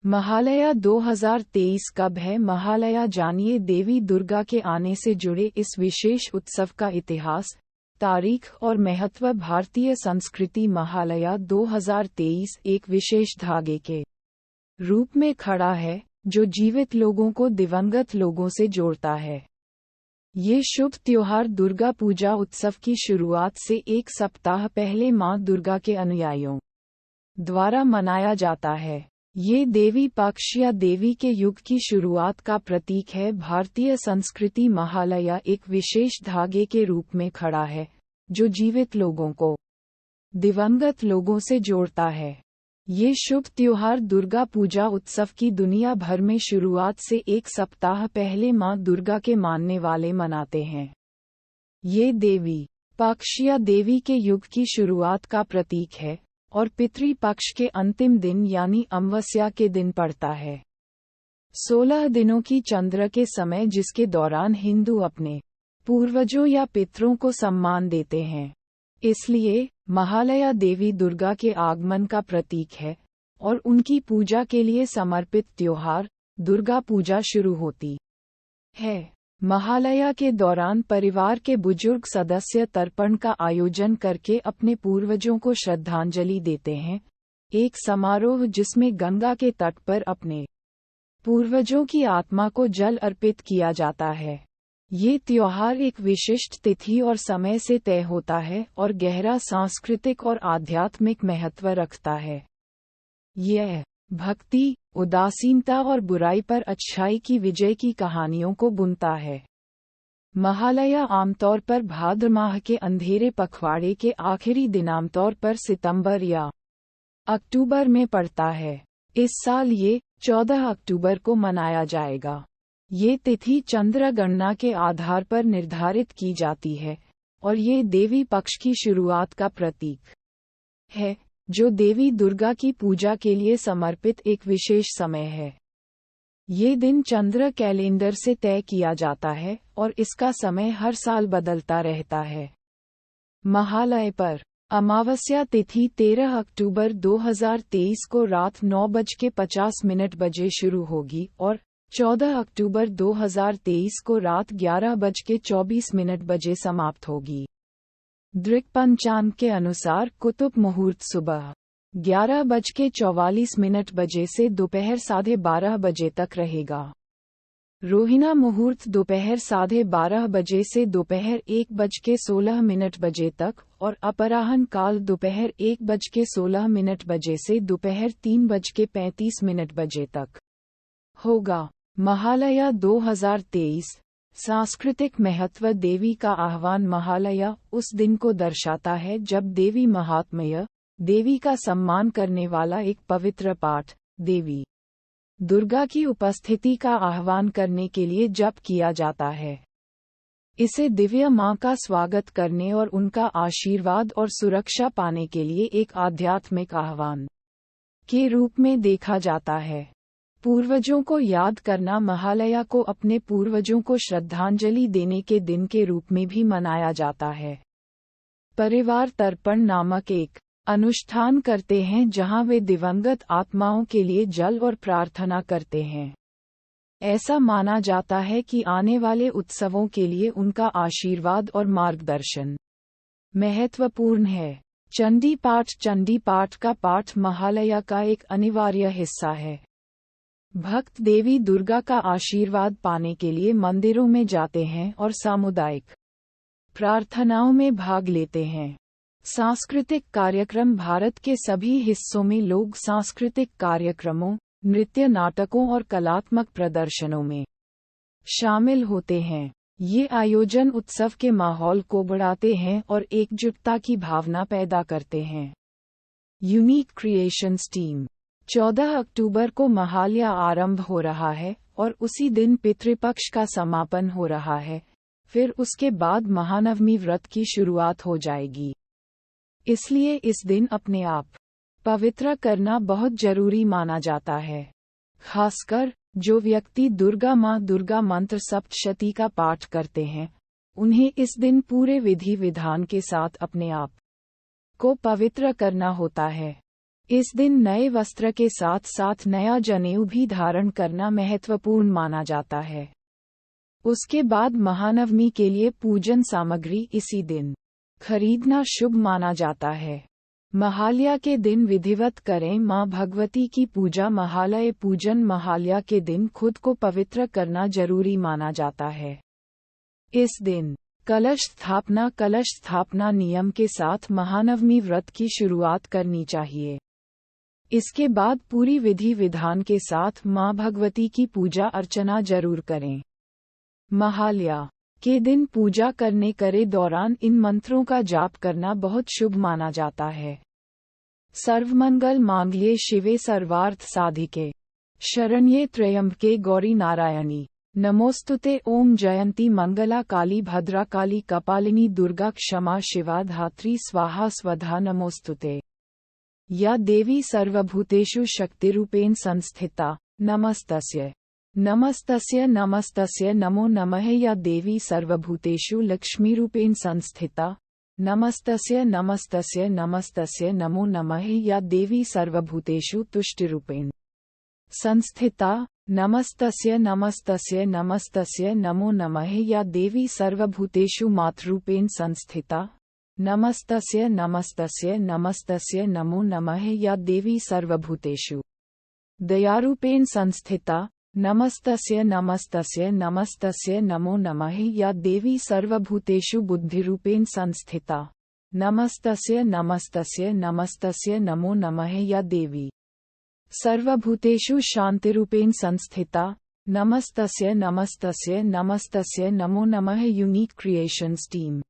महालया 2023 कब है? महालया जानिए देवी दुर्गा के आने से जुड़े इस विशेष उत्सव का इतिहास, तारीख और महत्व। भारतीय संस्कृति महालया 2023 एक विशेष धागे के रूप में खड़ा है, जो जीवित लोगों को दिवंगत लोगों से जोड़ता है। ये शुभ त्योहार दुर्गा पूजा उत्सव की शुरुआत से एक सप्ताह पहले मां दुर्गा के अनुयायियों द्वारा मनाया जाता है। ये देवी पक्ष या देवी के युग की शुरुआत का प्रतीक है। भारतीय संस्कृति महालया एक विशेष धागे के रूप में खड़ा है, जो जीवित लोगों को दिवंगत लोगों से जोड़ता है। ये शुभ त्योहार दुर्गा पूजा उत्सव की दुनिया भर में शुरुआत से एक सप्ताह पहले मां दुर्गा के मानने वाले मनाते हैं। ये देवी पक्ष या देवी के युग की शुरुआत का प्रतीक है और पितृ पक्ष के अंतिम दिन यानी अमावस्या के दिन पड़ता है। 16 दिनों की चंद्र के समय जिसके दौरान हिंदू अपने पूर्वजों या पितरों को सम्मान देते हैं। इसलिए महालया देवी दुर्गा के आगमन का प्रतीक है और उनकी पूजा के लिए समर्पित त्योहार दुर्गा पूजा शुरू होती है। महालया के दौरान परिवार के बुजुर्ग सदस्य तर्पण का आयोजन करके अपने पूर्वजों को श्रद्धांजलि देते हैं। एक समारोह जिसमें गंगा के तट पर अपने पूर्वजों की आत्मा को जल अर्पित किया जाता है। ये त्योहार एक विशिष्ट तिथि और समय से तय होता है और गहरा सांस्कृतिक और आध्यात्मिक महत्व रखता है। यह भक्ति, उदासीनता और बुराई पर अच्छाई की विजय की कहानियों को बुनता है। महालया आमतौर पर भाद्र माह के अंधेरे पखवाड़े के आखिरी दिन आमतौर पर सितंबर या अक्टूबर में पड़ता है। इस साल ये 14 अक्टूबर को मनाया जाएगा। ये तिथि चंद्र गणना के आधार पर निर्धारित की जाती है और ये देवी पक्ष की शुरुआत का प्रतीक है, जो देवी दुर्गा की पूजा के लिए समर्पित एक विशेष समय है। ये दिन चंद्र कैलेंडर से तय किया जाता है और इसका समय हर साल बदलता रहता है। महालय पर अमावस्या तिथि 13 अक्टूबर 2023 को रात 9:50 बजे शुरू होगी और 14 अक्टूबर 2023 को रात 11:24 बजे समाप्त होगी। दृक पंचांग के अनुसार कुतुब मुहूर्त सुबह 11:44 बजे से दोपहर 12:30 बजे तक रहेगा। रोहिणी मुहूर्त दोपहर 12:30 बजे से दोपहर 1:16 बजे तक और अपराह्न काल दोपहर 1:16 बजे से दोपहर 3:35 बजे तक होगा। महालया 2023 सांस्कृतिक महत्व। देवी का आह्वान। महालया उस दिन को दर्शाता है जब देवी महात्म्य, देवी का सम्मान करने वाला एक पवित्र पाठ, देवी दुर्गा की उपस्थिति का आह्वान करने के लिए जप किया जाता है। इसे दिव्य मां का स्वागत करने और उनका आशीर्वाद और सुरक्षा पाने के लिए एक आध्यात्मिक आह्वान के रूप में देखा जाता है। पूर्वजों को याद करना। महालया को अपने पूर्वजों को श्रद्धांजलि देने के दिन के रूप में भी मनाया जाता है। परिवार तर्पण नामक एक अनुष्ठान करते हैं जहां वे दिवंगत आत्माओं के लिए जल और प्रार्थना करते हैं। ऐसा माना जाता है कि आने वाले उत्सवों के लिए उनका आशीर्वाद और मार्गदर्शन महत्वपूर्ण है। चंडी पाठ। चंडी पाठ का पाठ महालया का एक अनिवार्य हिस्सा है। भक्त देवी दुर्गा का आशीर्वाद पाने के लिए मंदिरों में जाते हैं और सामुदायिक प्रार्थनाओं में भाग लेते हैं। सांस्कृतिक कार्यक्रम। भारत के सभी हिस्सों में लोग सांस्कृतिक कार्यक्रमों, नृत्य, नाटकों और कलात्मक प्रदर्शनों में शामिल होते हैं। ये आयोजन उत्सव के माहौल को बढ़ाते हैं और एकजुटता की भावना पैदा करते हैं। Unique creations team. 14 अक्टूबर को महालया आरंभ हो रहा है और उसी दिन पितृपक्ष का समापन हो रहा है। फिर उसके बाद महानवमी व्रत की शुरुआत हो जाएगी। इसलिए इस दिन अपने आप पवित्र करना बहुत जरूरी माना जाता है। खासकर जो व्यक्ति दुर्गा मां दुर्गा मंत्र सप्तशती का पाठ करते हैं, उन्हें इस दिन पूरे विधि विधान के साथ अपने आप को पवित्र करना होता है। इस दिन नए वस्त्र के साथ साथ नया जनेऊ भी धारण करना महत्वपूर्ण माना जाता है। उसके बाद महानवमी के लिए पूजन सामग्री इसी दिन खरीदना शुभ माना जाता है। महालया के दिन विधिवत करें मां भगवती की पूजा। महालय पूजन महालया के दिन खुद को पवित्र करना जरूरी माना जाता है। इस दिन कलश स्थापना नियम के साथ महानवमी व्रत की शुरुआत करनी चाहिए। इसके बाद पूरी विधि विधान के साथ मां भगवती की पूजा अर्चना जरूर करें। महालया के दिन पूजा करने करे दौरान इन मंत्रों का जाप करना बहुत शुभ माना जाता है। सर्वमंगल मांगल्ये शिवे सर्वार्थ साधिके शरण्ये त्र्यंबके गौरी नारायणी नमोस्तुते। ओम जयंती मंगला काली भद्रा काली कपालिनी दुर्गा क्षमा शिवा धात्री स्वाहा स्वधा नमोस्तुते। या देवी सर्वभूतेषु शक्तिरूपेण संस्थिता नमस्तस्य नमस्तस्य नमस्तस्य नमो नमः। या देवी सर्वभूतेषु लक्ष्मीरूपेण संस्थिता नमस्तस्य नमस्तस्य नमस्तस्य नमो नमः। या देवी सर्वभूतेषु तुष्टिरूपेण संस्थिता नमस्तस्य नमस्तस्य नमस्तस्य नमो नमः। या देवी सर्वभूतेषु मातृरूपेण संस्थिता नमस्तस्य नमस्तस्य नमस्तस्य नमो नमः। या देवी सर्वभूतेषु दयारूपेण संस्थिता नमस्तस्य नमस्तस्य नमस्तस्य नमो नमः। या देवी सर्वभूतेषु बुद्धिरूपेण संस्थिता नमस्तस्य नमस्तस्य नमस्तस्य नमो नमः। या देवी सर्वभूतेषु शान्तिरूपेण संस्थिता नमस्तस्य नमस्तस्य नमस्तस्य नमो नमः। Unique creations team.